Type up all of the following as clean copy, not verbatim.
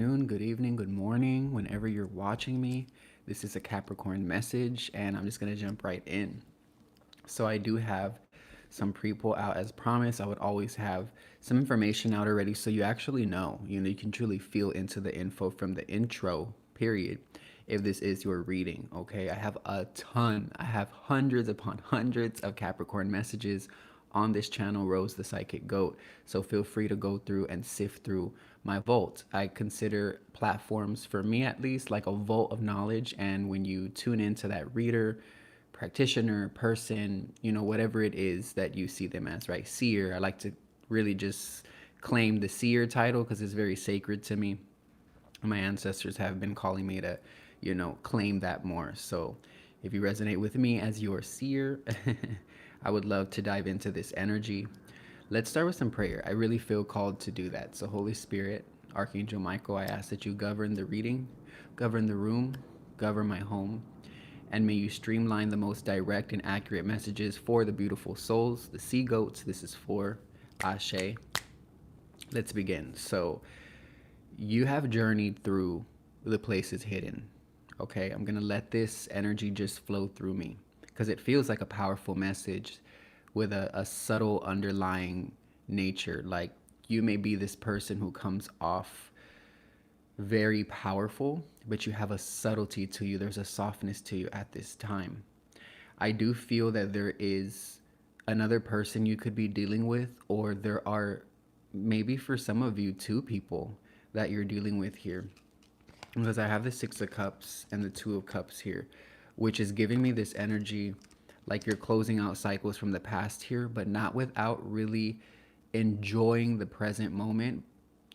good evening, good morning, whenever you're watching me. This is a Capricorn message, and I'm just going to jump right in. So, I do have some pre pull out as promised. I would always have some information out already so you actually know. You can truly feel into the info from the intro, period, if this is your reading. Okay, I have a ton, I have hundreds upon hundreds of Capricorn messages on this channel, Rose the Psychic Goat. So feel free to go through and sift through my vault. I consider platforms, for me at least, like a vault of knowledge. And when you tune into that reader, practitioner, person, whatever it is that you see them as, right? Seer. I like to really just claim the seer title because it's very sacred to me. My ancestors have been calling me to, claim that more. So if you resonate with me as your seer, I would love to dive into this energy. Let's start with some prayer. I really feel called to do that. So, Holy Spirit, Archangel Michael, I ask that you govern the reading, govern the room, govern my home, and may you streamline the most direct and accurate messages for the beautiful souls, the sea goats. This is for Ashe. Let's begin. So, you have journeyed through the places hidden. Okay, I'm gonna let this energy just flow through me because it feels like a powerful message with a subtle underlying nature. Like you may be this person who comes off very powerful, but you have a subtlety to you. There's a softness to you at this time. I do feel that there is another person you could be dealing with, or there are maybe for some of you two people that you're dealing with here. Because I have the Six of Cups and the Two of Cups here, which is giving me this energy like you're closing out cycles from the past here, but not without really enjoying the present moment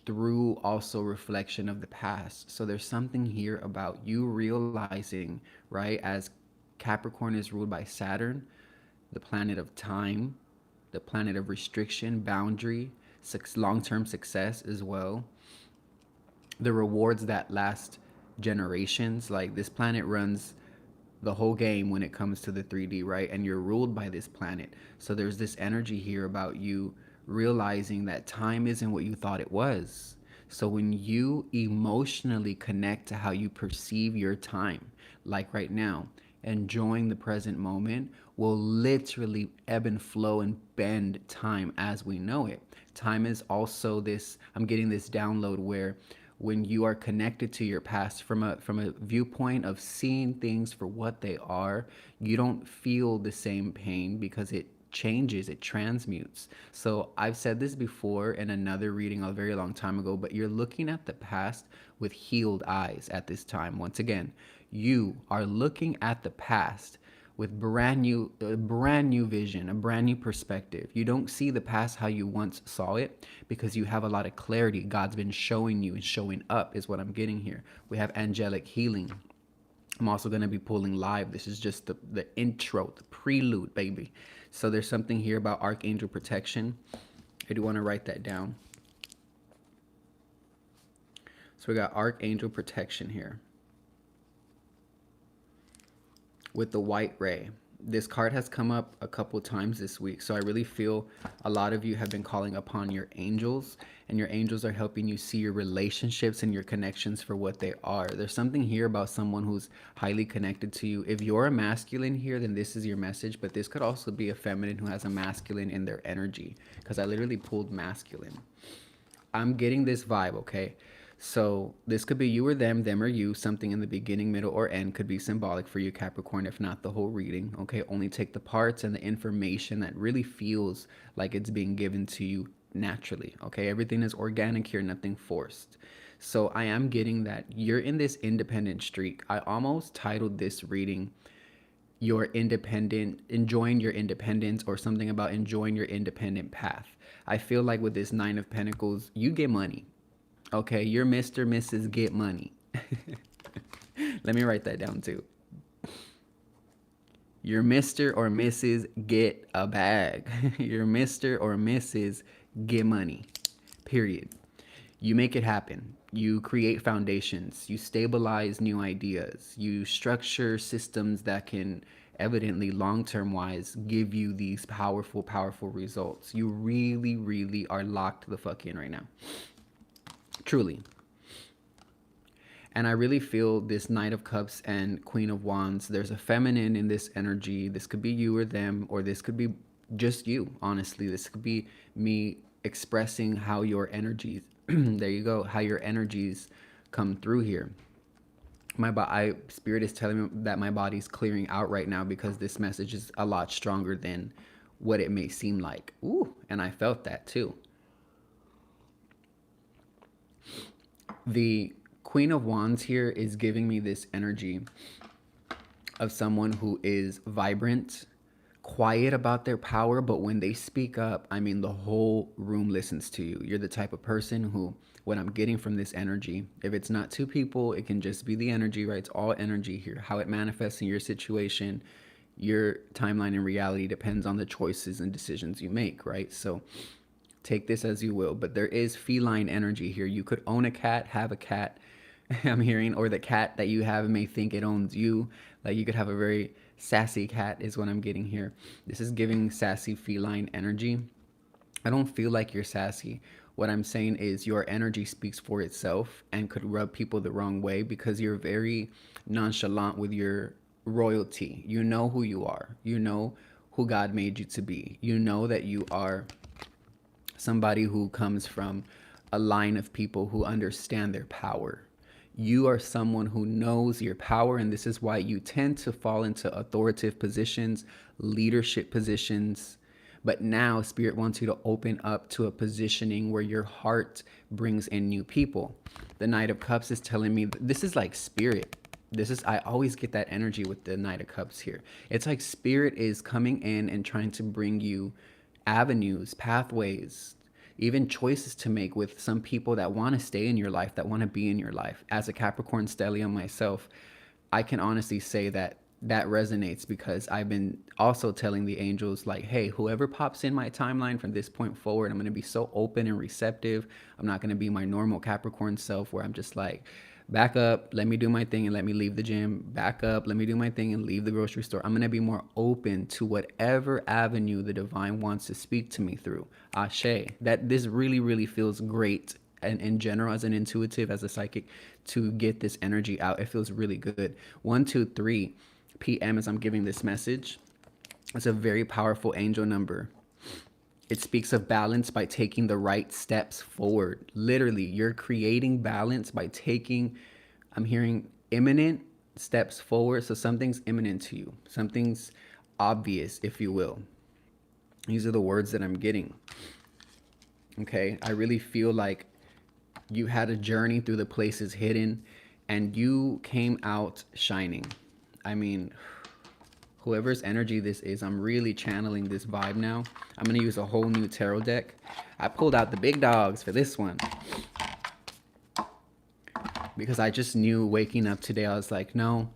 through also reflection of the past. So there's something here about you realizing, right, as Capricorn is ruled by Saturn, the planet of time, the planet of restriction, boundary, long term success as well, the rewards that last generations. Like this planet runs the whole game when it comes to the 3D, right? And you're ruled by this planet. So there's this energy here about you realizing that time isn't what you thought it was. So when you emotionally connect to how you perceive your time, like right now, enjoying the present moment will literally ebb and flow and bend time as we know it. Time is also this, I'm getting this download where when you are connected to your past from a viewpoint of seeing things for what they are, you don't feel the same pain because it changes, it transmutes. So I've said this before in another reading a very long time ago, but you're looking at the past with healed eyes at this time. Once again, you are looking at the past with brand new vision, a brand new perspective. You don't see the past how you once saw it because you have a lot of clarity. God's been showing you and showing up is what I'm getting here. We have angelic healing. I'm also going to be pulling live. This is just the intro, the prelude, baby. So there's something here about archangel protection. I do want to write that down. So we got archangel protection here with the white ray. This card has come up a couple times this week, so I really feel a lot of you have been calling upon your angels, and your angels are helping you see your relationships and your connections for what they are. There's something here about someone who's highly connected to you. If you're a masculine here, then this is your message, but this could also be a feminine who has a masculine in their energy, because I literally pulled masculine. I'm getting this vibe, okay? So this could be you or them or you. Something in the beginning, middle, or end could be symbolic for you, Capricorn, if not the whole reading, okay? Only take the parts and the information that really feels like it's being given to you naturally, okay? Everything is organic here, nothing forced. So I am getting that you're in this independent streak. I almost titled this reading your independent, enjoying your independence, or something about enjoying your independent path. I feel like with this Nine of Pentacles, you get money. Okay, you're Mr. Mrs. Get Money. Let me write that down too. You're Mr. or Mrs. Get a bag. You're Mr. or Mrs. Get money. Period. You make it happen. You create foundations. You stabilize new ideas. You structure systems that can evidently long-term wise give you these powerful, powerful results. You really, really are locked the fuck in right now. Truly. And I really feel this Knight of Cups and Queen of Wands. There's a feminine in this energy. This could be you or them, or this could be just you, honestly. This could be me expressing how your energies, there you go, how your energies come through here. Spirit is telling me that my body's clearing out right now because this message is a lot stronger than what it may seem like. Ooh, and I felt that too. The Queen of Wands here is giving me this energy of someone who is vibrant, quiet about their power, but when they speak up, I mean, the whole room listens to you. You're the type of person who, what I'm getting from this energy, if it's not two people, it can just be the energy, right? It's all energy here. How it manifests in your situation, your timeline and reality depends on the choices and decisions you make, right? So take this as you will, but there is feline energy here. You could own a cat, have a cat, I'm hearing, or the cat that you have may think it owns you. Like you could have a very sassy cat is what I'm getting here. This is giving sassy feline energy. I don't feel like you're sassy. What I'm saying is your energy speaks for itself and could rub people the wrong way because you're very nonchalant with your royalty. You know who you are. You know who God made you to be. You know that you are somebody who comes from a line of people who understand their power. You are someone who knows your power, and this is why you tend to fall into authoritative positions, leadership positions. But now Spirit wants you to open up to a positioning where your heart brings in new people. The Knight of Cups is telling me this is like Spirit. I always get that energy with the Knight of Cups here. It's like Spirit is coming in and trying to bring you avenues, pathways, even choices to make with some people that want to stay in your life, that want to be in your life. As a Capricorn stellium myself, I can honestly say that that resonates because I've been also telling the angels, like, hey, whoever pops in my timeline from this point forward, I'm going to be so open and receptive. I'm not going to be my normal Capricorn self where I'm just like, back up, let me do my thing and let me leave the gym. Back up, let me do my thing and leave the grocery store. I'm going to be more open to whatever avenue the divine wants to speak to me through. Ashe. That this really, really feels great. And in general, as an intuitive, as a psychic, to get this energy out, it feels really good. 1, 2, 3 p.m. as I'm giving this message. It's a very powerful angel number. It speaks of balance by taking the right steps forward. Literally, you're creating balance by taking, I'm hearing imminent steps forward. So something's imminent to you. Something's obvious, if you will. These are the words that I'm getting. Okay, I really feel like you had a journey through the places hidden and you came out shining. I mean, whoever's energy this is, I'm really channeling this vibe now. I'm going to use a whole new tarot deck. I pulled out the big dogs for this one because I just knew waking up today, I was like, no,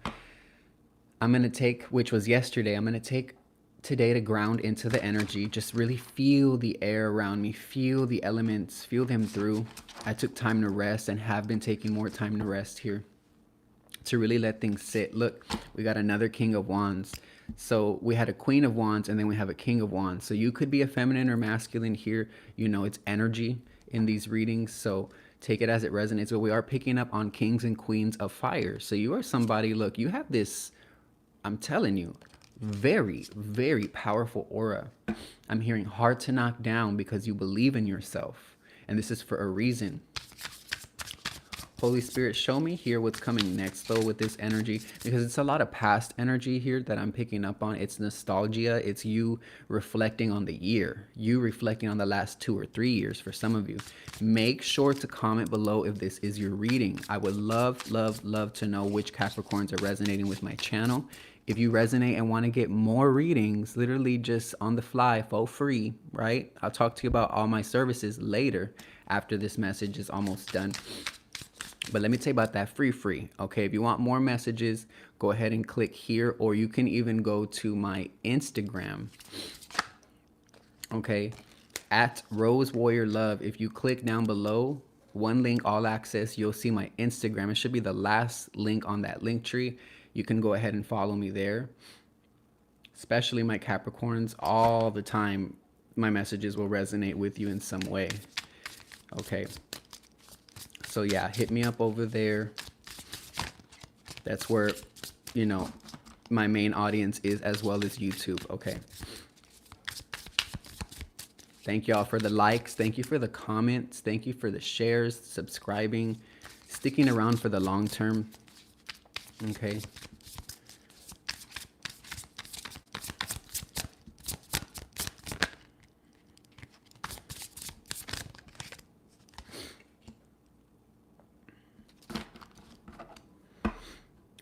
I'm going to take, which was yesterday, I'm going to take today to ground into the energy, just really feel the air around me, feel the elements, feel them through. I took time to rest and have been taking more time to rest here to really let things sit. Look, we got another King of Wands. So we had a Queen of Wands and then we have a King of Wands. So you could be a feminine or masculine here. You know, it's energy in these readings. So take it as it resonates. But we are picking up on kings and queens of fire. So you are somebody, look, you have this, I'm telling you, very, very powerful aura. I'm hearing hard to knock down because you believe in yourself. And this is for a reason. Holy Spirit, show me here what's coming next, though, with this energy, because it's a lot of past energy here that I'm picking up on. It's nostalgia. It's you reflecting on the year, you reflecting on the last 2 or 3 years for some of you. Make sure to comment below if this is your reading. I would love, love, love to know which Capricorns are resonating with my channel. If you resonate and want to get more readings, literally just on the fly for free, right? I'll talk to you about all my services later after this message is almost done. But let me tell you about that free. Okay, if you want more messages, go ahead and click here, or you can even go to my Instagram. Okay, at Rose Warrior Love. If you click down below, one link, all access, you'll see my Instagram. It should be the last link on that link tree. You can go ahead and follow me there. Especially my Capricorns, all the time, my messages will resonate with you in some way. Okay. So yeah, hit me up over there. That's where, you know, my main audience is, as well as YouTube. Okay. Thank y'all for the likes. Thank you for the comments. Thank you for the shares, subscribing, sticking around for the long term. Okay.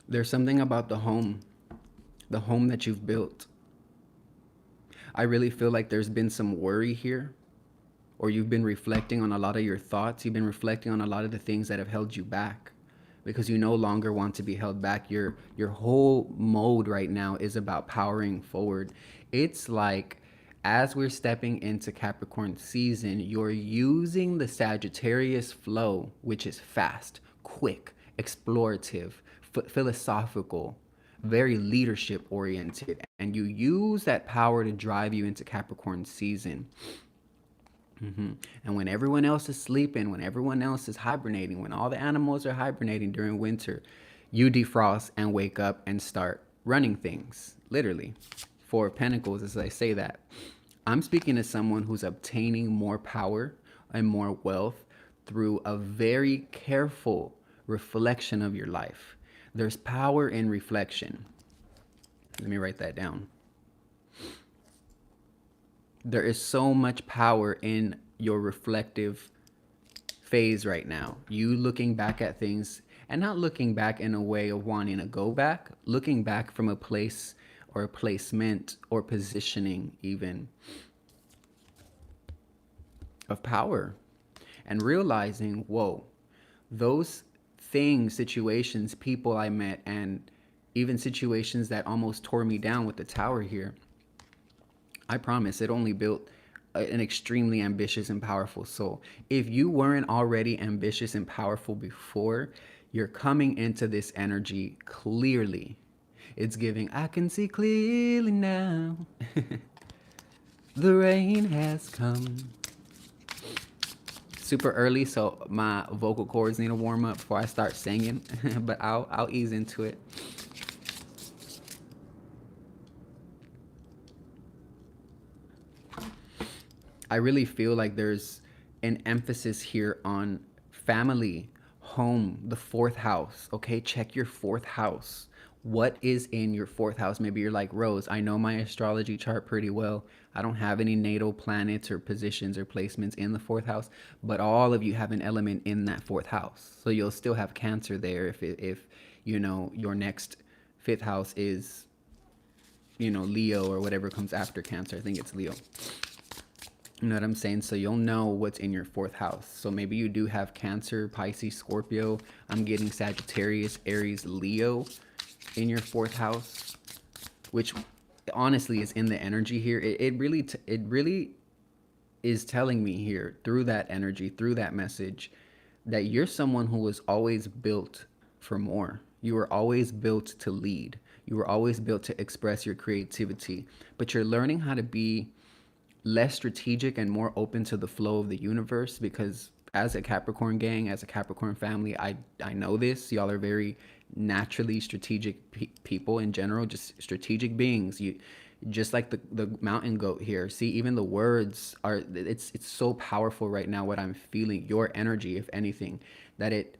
There's something about the home that you've built. I really feel like there's been some worry here, or you've been reflecting on a lot of your thoughts. You've been reflecting on a lot of the things that have held you back, because you no longer want to be held back. Your whole mode right now is about powering forward. It's like, as we're stepping into Capricorn season, you're using the Sagittarius flow, which is fast, quick, explorative, philosophical, very leadership oriented, and you use that power to drive you into Capricorn season. And when everyone else is sleeping, when everyone else is hibernating, when all the animals are hibernating during winter, you defrost and wake up and start running things. Literally. Four of Pentacles, as I say that. I'm speaking to someone who's obtaining more power and more wealth through a very careful reflection of your life. There's power in reflection. Let me write that down. There is so much power in your reflective phase right now. You looking back at things, and not looking back in a way of wanting to go back, looking back from a place or a placement or positioning even of power, and realizing, whoa, those things, situations, people I met, and even situations that almost tore me down with the tower here, I promise it only built an extremely ambitious and powerful soul. If you weren't already ambitious and powerful before, you're coming into this energy clearly. It's giving, I can see clearly now. The rain has come. Super early, so my vocal cords need to warm up before I start singing, but I'll ease into it. I really feel like there's an emphasis here on family, home, the fourth house. Okay, check your fourth house. What is in your fourth house? Maybe you're like, Rose, I know my astrology chart pretty well. I don't have any natal planets or positions or placements in the fourth house, but all of you have an element in that fourth house. So you'll still have Cancer there if you know, your next fifth house is, you know, Leo or whatever comes after Cancer. I think it's Leo. You know what I'm saying? So you'll know what's in your fourth house. So maybe you do have Cancer, Pisces, Scorpio. I'm getting Sagittarius, Aries, Leo in your fourth house, which honestly is in the energy here. It really is telling me here, through that energy, through that message, that you're someone who was always built for more. You were always built to lead. You were always built to express your creativity, but you're learning how to be less strategic and more open to the flow of the universe, because as a Capricorn gang, as a Capricorn family, I know this. Y'all are very naturally strategic people in general, just strategic beings. You just like the mountain goat here. See, even the words are, it's so powerful right now what I'm feeling, your energy, if anything, that it,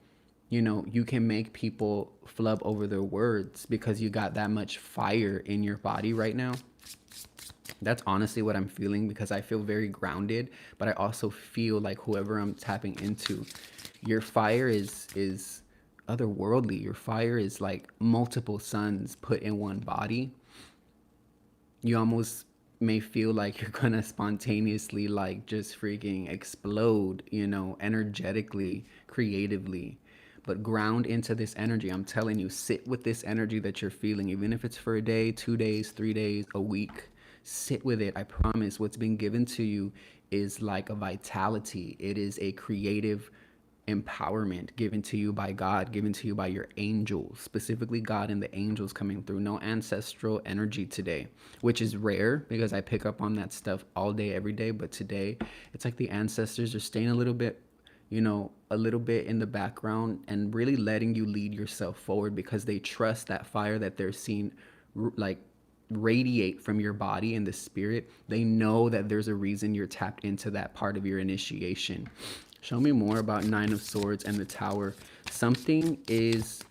you know, you can make people flub over their words because you got that much fire in your body right now. That's honestly what I'm feeling, because I feel very grounded, but I also feel like whoever I'm tapping into, your fire is otherworldly. Your fire is like multiple suns put in one body. You almost may feel like you're gonna spontaneously like just freaking explode, you know, energetically, creatively. But ground into this energy. I'm telling you, sit with this energy that you're feeling, even if it's for a day, 2 days, 3 days, a week. Sit with it. I promise what's been given to you is like a vitality. It is a creative empowerment given to you by God, given to you by your angels, specifically God and the angels coming through. No ancestral energy today, which is rare because I pick up on that stuff all day, every day. But today, it's like the ancestors are staying a little bit, a little bit in the background and really letting you lead yourself forward because they trust that fire that they're seeing like radiate from your body and the spirit. They know that there's a reason you're tapped into that part of your initiation. Show me more about Nine of Swords and the Tower. Something is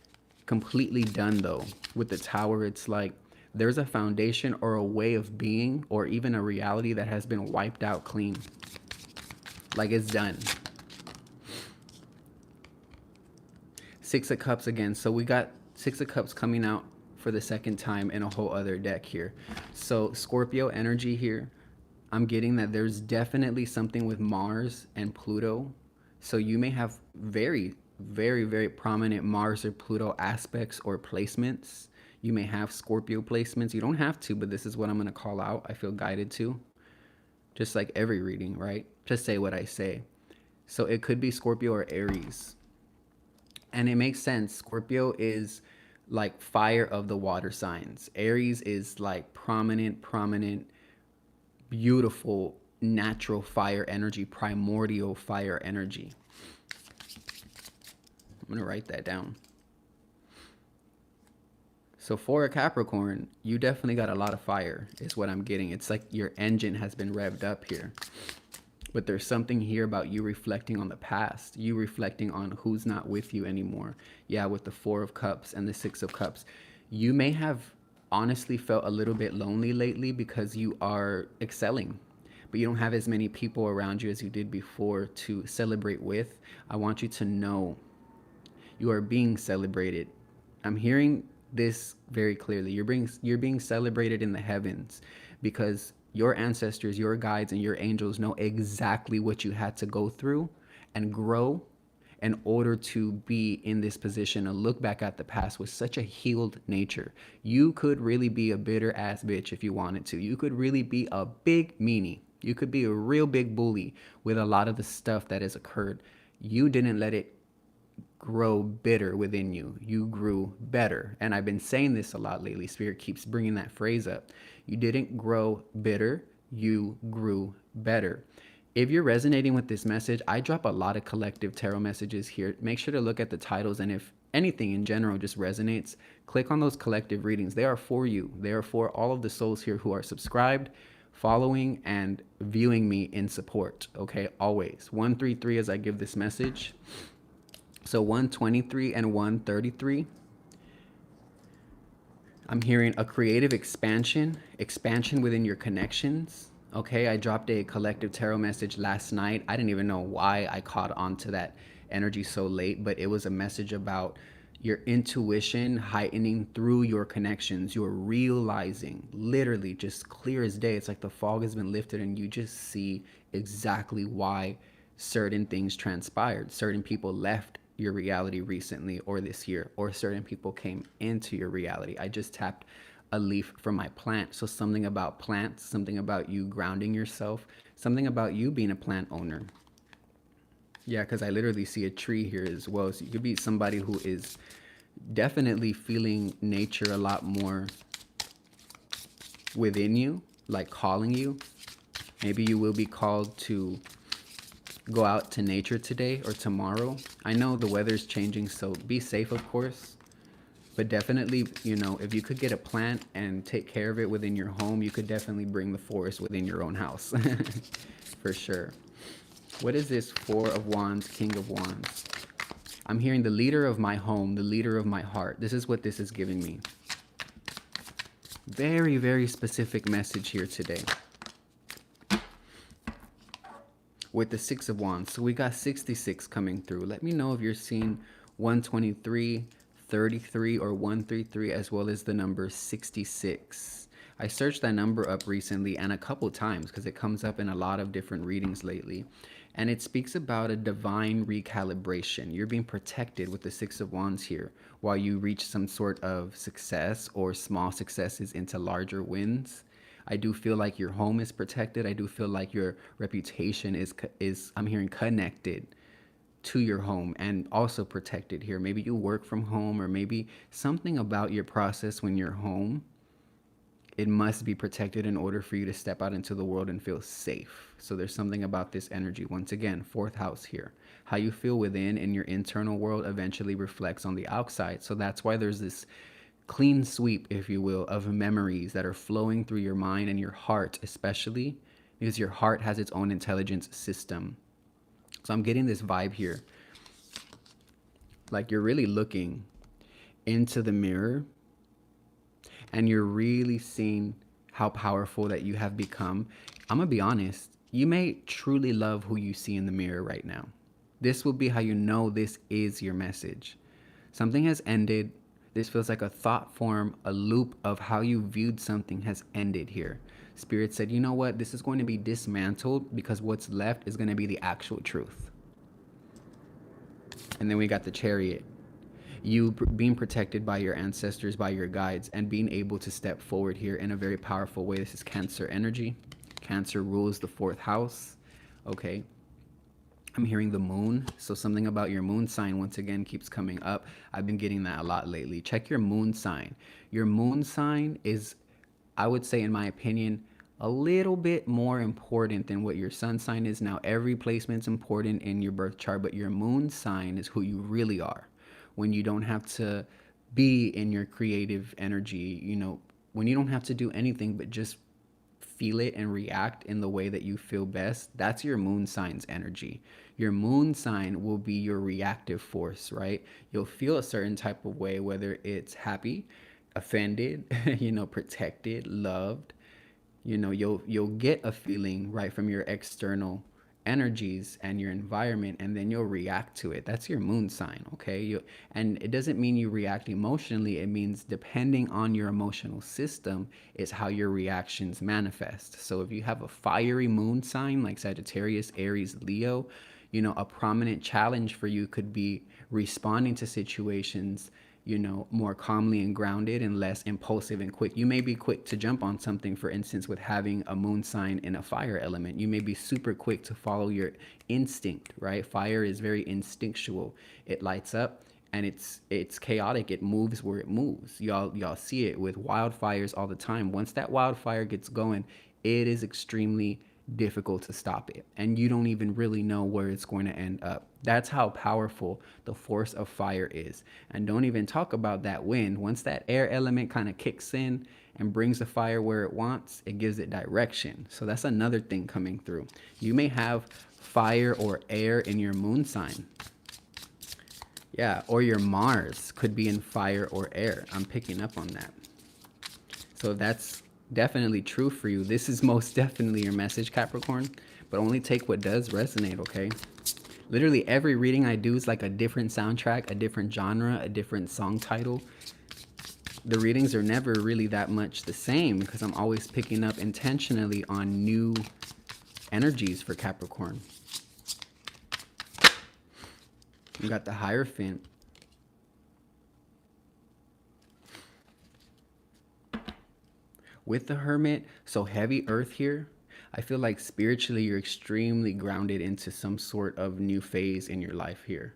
completely done though. With the Tower, it's like there's a foundation or a way of being or even a reality that has been wiped out clean. Like it's done. Six of Cups again. So we got Six of Cups coming out for the second time in a whole other deck here. So Scorpio energy here. I'm getting that there's definitely something with Mars and Pluto. So you may have very, very, very prominent Mars or Pluto aspects or placements. You may have Scorpio placements. You don't have to, but this is what I'm going to call out. I feel guided to. Just like every reading, right? Just say what I say. So it could be Scorpio or Aries. And it makes sense. Scorpio is like fire of the water signs. Aries is like prominent, beautiful, natural fire energy, primordial fire energy. I'm going to write that down. So for a Capricorn, you definitely got a lot of fire is what I'm getting. It's like your engine has been revved up here. But there's something here about you reflecting on the past, you reflecting on who's not with you anymore. Yeah, with the Four of Cups and the Six of Cups. You may have honestly felt a little bit lonely lately because you are excelling, but you don't have as many people around you as you did before to celebrate with. I want you to know you are being celebrated. I'm hearing this very clearly. You're being celebrated in the heavens because your ancestors, your guides, and your angels know exactly what you had to go through and grow in order to be in this position and look back at the past with such a healed nature. You could really be a bitter ass bitch if you wanted to. You could really be a big meanie. You could be a real big bully with a lot of the stuff that has occurred. You didn't let it grow bitter within you. You grew better. And I've been saying this a lot lately. Spirit keeps bringing that phrase up. You didn't grow bitter, you grew better. If you're resonating with this message, I drop a lot of collective tarot messages here. Make sure to look at the titles, and if anything in general just resonates, click on those collective readings. They are for you. They are for all of the souls here who are subscribed, following, and viewing me in support. Okay, always. 133 as I give this message. So 123 and 133. I'm hearing a creative expansion within your connections. Okay, I dropped a collective tarot message last night. I didn't even know why I caught on to that energy so late, but it was a message about your intuition heightening through your connections. You're realizing, literally just clear as day. It's like the fog has been lifted and you just see exactly why certain things transpired. Certain people left your reality recently or this year, or certain people came into your reality. I just tapped a leaf from my plant. So something about plants, something about you grounding yourself, something about you being a plant owner. Yeah, because I literally see a tree here as well. So you could be somebody who is definitely feeling nature a lot more within you, like calling you. Maybe you will be called to go out to nature today or tomorrow. I know the weather's changing, so be safe, of course. But definitely, if you could get a plant and take care of it within your home, you could definitely bring the forest within your own house. For sure. What is this? Four of Wands, King of Wands. I'm hearing the leader of my home, the leader of my heart. This is what this is giving me. Very, very specific message here today. With the Six of Wands. So we got 66 coming through. Let me know if you're seeing 123, 33, or 133, as well as the number 66. I searched that number up recently and a couple times because it comes up in a lot of different readings lately. And it speaks about a divine recalibration. You're being protected with the Six of Wands here while you reach some sort of success or small successes into larger wins. I do feel like your home is protected. I do feel like your reputation is I'm hearing connected to your home and also protected here. Maybe you work from home, or maybe something about your process when you're home It must be protected in order for you to step out into the world and feel safe. So there's something about this energy. Once again, fourth house here. How you feel within in your internal world eventually reflects on the outside. So that's why there's this clean sweep, if you will, of memories that are flowing through your mind and your heart, especially because your heart has its own intelligence system. So I'm getting this vibe here. Like you're really looking into the mirror and you're really seeing how powerful that you have become. I'm gonna be honest, you may truly love who you see in the mirror right now. This will be how you know this is your message. Something has ended. This feels like a thought form, a loop of how you viewed something has ended here. Spirit said, you know what? This is going to be dismantled because what's left is going to be the actual truth. And then we got the Chariot. You being protected by your ancestors, by your guides, and being able to step forward here in a very powerful way. This is Cancer energy. Cancer rules the fourth house. Okay. I'm hearing the moon. So something about your moon sign once again keeps coming up. I've been getting that a lot lately. Check your moon sign. Your moon sign is, I would say in my opinion, a little bit more important than what your sun sign is. Now, every placement's important in your birth chart, but your moon sign is who you really are. When you don't have to be in your creative energy, you know, when you don't have to do anything but just feel it and react in the way that you feel best, that's your moon sign's energy. Your moon sign will be your reactive force, right? You'll feel a certain type of way, whether it's happy, offended, you know, protected, loved. You know, you'll get a feeling right from your external energies and your environment, and then you'll react to it. That's your moon sign, okay? And it doesn't mean you react emotionally. It means depending on your emotional system is how your reactions manifest. So if you have a fiery moon sign like Sagittarius, Aries, Leo, you know, a prominent challenge for you could be responding to situations, you know, more calmly and grounded and less impulsive and quick. You may be quick to jump on something, for instance, with having a moon sign in a fire element. You may be super quick to follow your instinct, right? Fire is very instinctual. It lights up and it's chaotic. It moves where it moves. Y'all see it with wildfires all the time. Once that wildfire gets going, it is extremely difficult to stop it, and you don't even really know where it's going to end up. That's how powerful the force of fire is. And don't even talk about that wind. Once that air element kind of kicks in and brings the fire where it wants, it gives it direction. So that's another thing coming through. You may have fire or air in your moon sign. Yeah, or your Mars could be in fire or air. I'm picking up on that. So that's definitely true for you. This is most definitely your message, Capricorn, but only take what does resonate, okay? Literally every reading I do is like a different soundtrack, a different genre, a different song title. The readings are never really that much the same because I'm always picking up intentionally on new energies for Capricorn. You got the Hierophant. With the Hermit, so heavy earth here, I feel like spiritually you're extremely grounded into some sort of new phase in your life here.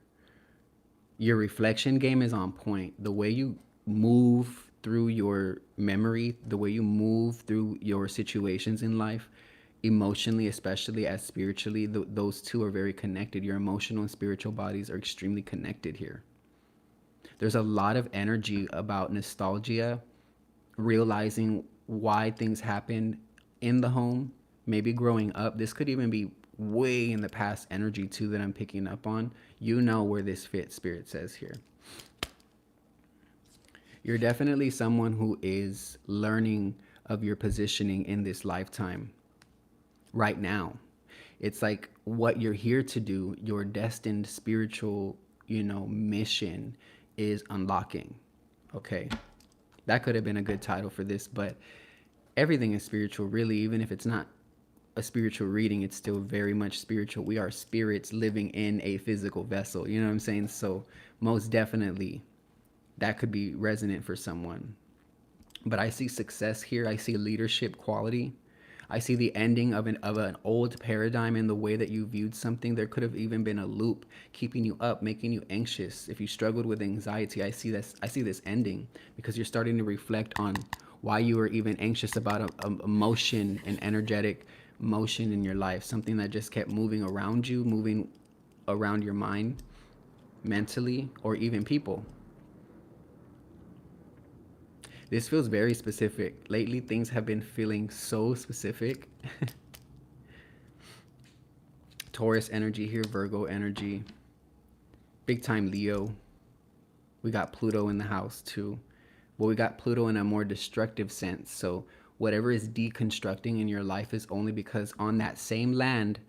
Your reflection game is on point. The way you move through your memory, the way you move through your situations in life, emotionally, especially as spiritually, those two are very connected. Your emotional and spiritual bodies are extremely connected here. There's a lot of energy about nostalgia, realizing why things happen in the home, maybe growing up. This could even be way in the past energy too that I'm picking up on. You know where this fits, Spirit says here. You're definitely someone who is learning of your positioning in this lifetime right now. It's like what you're here to do, your destined spiritual, you know, mission is unlocking. Okay. That could have been a good title for this, but everything is spiritual, really. Even if it's not a spiritual reading, it's still very much spiritual. We are spirits living in a physical vessel. You know what I'm saying? So most definitely that could be resonant for someone. But I see success here. I see leadership quality. I see the ending of an old paradigm in the way that you viewed something. There could have even been a loop keeping you up, making you anxious. If you struggled with anxiety, I see this ending because you're starting to reflect on why you were even anxious about a motion, an energetic motion in your life, something that just kept moving around you, moving around your mind, mentally, or even people. This feels very specific. Lately, things have been feeling so specific. Taurus energy here, Virgo energy, big time Leo. We got Pluto in the house too. Well, we got Pluto in a more destructive sense. So whatever is deconstructing in your life is only because on that same land,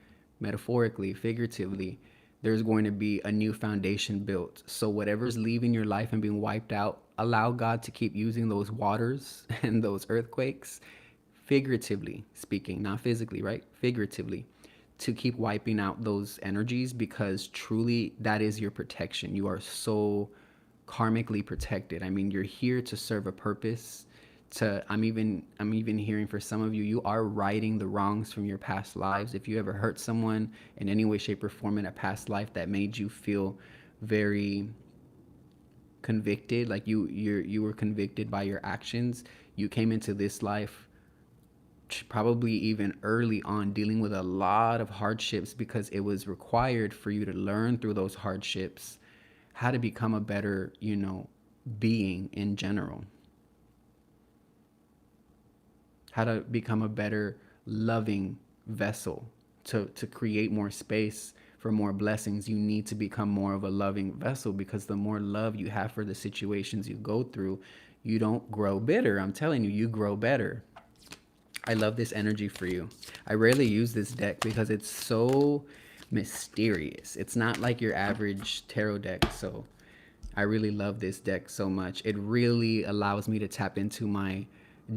metaphorically, figuratively, there's going to be a new foundation built. So whatever's leaving your life and being wiped out, allow God to keep using those waters and those earthquakes, figuratively speaking, not physically, right? Figuratively, to keep wiping out those energies, because truly that is your protection. You are so karmically protected. I mean, you're here to serve a purpose. I'm even hearing for some of you, you are righting the wrongs from your past lives. If you ever hurt someone in any way, shape, or form in a past life that made you feel very convicted, like you were convicted by your actions, you came into this life probably even early on dealing with a lot of hardships, because it was required for you to learn through those hardships how to become a better, being in general, how to become a better loving vessel. To create more space for more blessings, you need to become more of a loving vessel, because the more love you have for the situations you go through, you don't grow bitter. I'm telling you, you grow better. I love this energy for you. I rarely use this deck because it's so mysterious. It's not like your average tarot deck. So I really love this deck so much. It really allows me to tap into my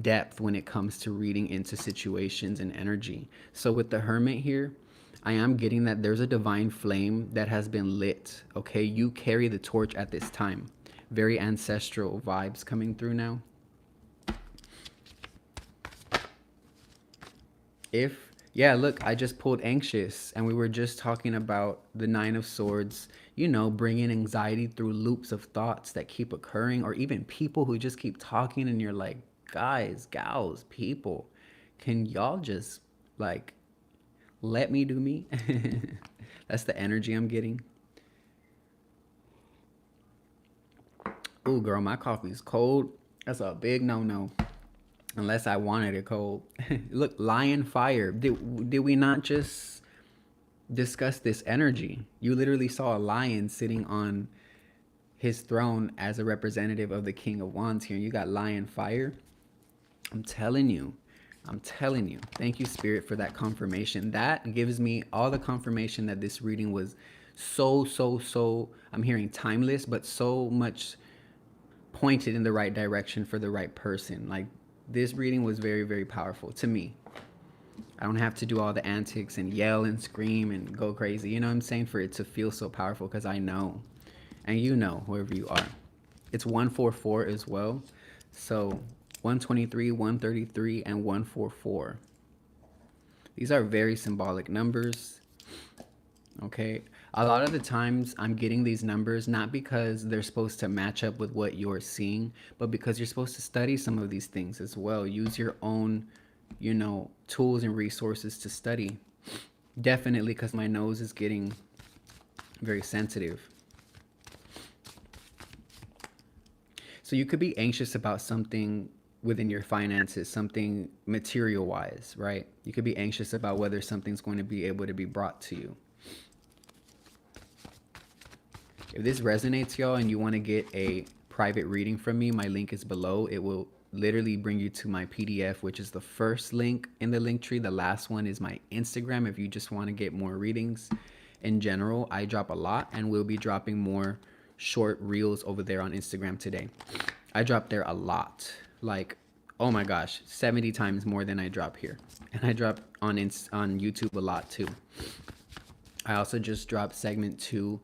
depth when it comes to reading into situations and energy. So with the Hermit here, I am getting that there's a divine flame that has been lit. Okay, you carry the torch at this time. Very ancestral vibes coming through now. If, yeah, look, I just pulled anxious, and we were just talking about the Nine of Swords, bringing anxiety through loops of thoughts that keep occurring, or even people who just keep talking, and you're like, guys, gals, people, can y'all just, like, let me do me? That's the energy I'm getting. Ooh, girl, my coffee's cold. That's a big no-no. Unless I wanted it cold. Look, lion fire. Did we not just discuss this energy? You literally saw a lion sitting on his throne as a representative of the King of Wands here. And you got lion fire. I'm telling you. I'm telling you. Thank you, Spirit, for that confirmation. That gives me all the confirmation that this reading was so, I'm hearing timeless, but so much pointed in the right direction for the right person. Like, this reading was very, very powerful to me. I don't have to do all the antics and yell and scream and go crazy, you know what I'm saying, for it to feel so powerful, because I know, and whoever you are. It's 144 as well. So 123, 133, and 144. These are very symbolic numbers. Okay. A lot of the times I'm getting these numbers not because they're supposed to match up with what you're seeing, but because you're supposed to study some of these things as well. Use your own, tools and resources to study. Definitely, because my nose is getting very sensitive. So you could be anxious about something within your finances, something material wise, right? You could be anxious about whether something's going to be able to be brought to you. If this resonates, y'all, and you want to get a private reading from me, my link is below. It will literally bring you to my PDF, which is the first link in the link tree. The last one is my Instagram. If you just want to get more readings in general, I drop a lot, and we'll be dropping more short reels over there on Instagram today. I drop there a lot, like, oh my gosh, 70 times more than I drop here. And I drop on YouTube a lot too. I also just dropped segment 2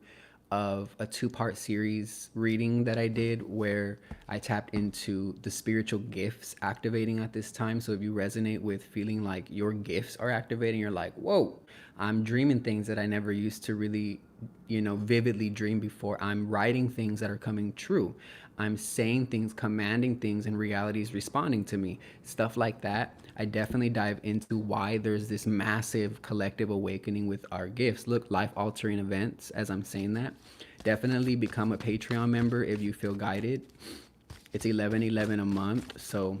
of a 2-part series reading that I did, where I tapped into the spiritual gifts activating at this time. So if you resonate with feeling like your gifts are activating, you're like, whoa, I'm dreaming things that I never used to really, vividly dream before. I'm writing things that are coming true. I'm saying things, commanding things, and reality is responding to me. Stuff like that. I definitely dive into why there's this massive collective awakening with our gifts. Look, life altering events, as I'm saying that. Definitely become a Patreon member if you feel guided. It's 11.11 a month, so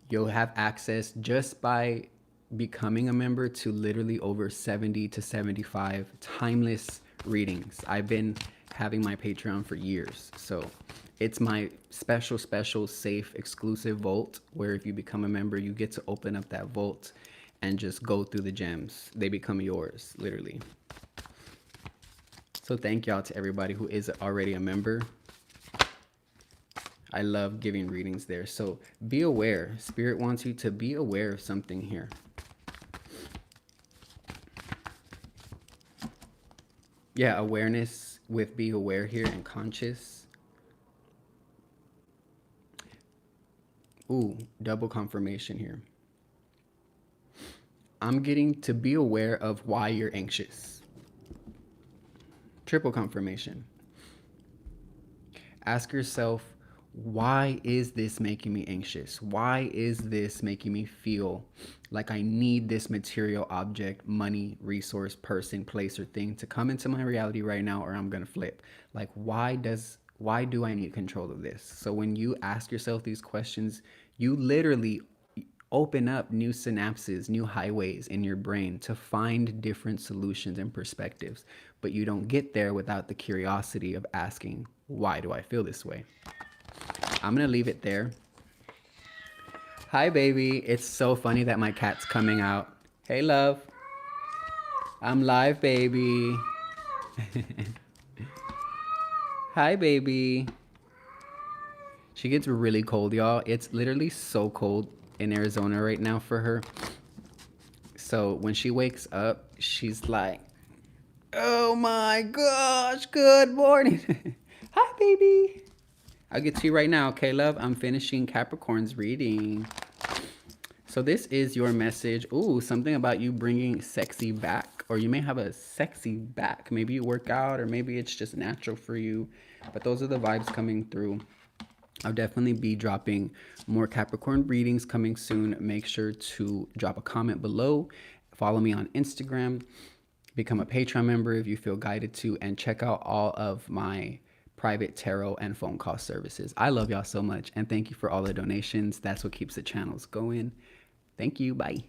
you'll have access just by becoming a member to literally over 70 to 75 timeless readings. I've been having my Patreon for years, so it's my special, safe, exclusive vault where if you become a member, you get to open up that vault and just go through the gems. They become yours, literally. So thank y'all to everybody who is already a member. I love giving readings there. So be aware. Spirit wants you to be aware of something here. Yeah, awareness with be aware here and conscious. Ooh, double confirmation here. I'm getting to be aware of why you're anxious. Triple confirmation. Ask yourself, why is this making me anxious? Why is this making me feel like I need this material object, money, resource, person, place, or thing to come into my reality right now, or I'm gonna flip? Like, why do I need control of this? So when you ask yourself these questions, you literally open up new synapses, new highways in your brain to find different solutions and perspectives. But you don't get there without the curiosity of asking, why do I feel this way? I'm gonna leave it there. Hi, baby. It's so funny that my cat's coming out. Hey, love. I'm live, baby. Hi, baby. She gets really cold, y'all. It's literally so cold in Arizona right now for her. So when she wakes up, she's like, oh my gosh, good morning. Hi, baby. I'll get to you right now, okay, love? I'm finishing Capricorn's reading. So this is your message. Ooh, something about you bringing sexy back, or you may have a sexy back. Maybe you work out, or maybe it's just natural for you. But those are the vibes coming through. I'll definitely be dropping more Capricorn readings coming soon. Make sure to drop a comment below. Follow me on Instagram. Become a Patreon member if you feel guided to, and check out all of my private tarot and phone call services. I love y'all so much, and thank you for all the donations. That's what keeps the channels going. Thank you. Bye.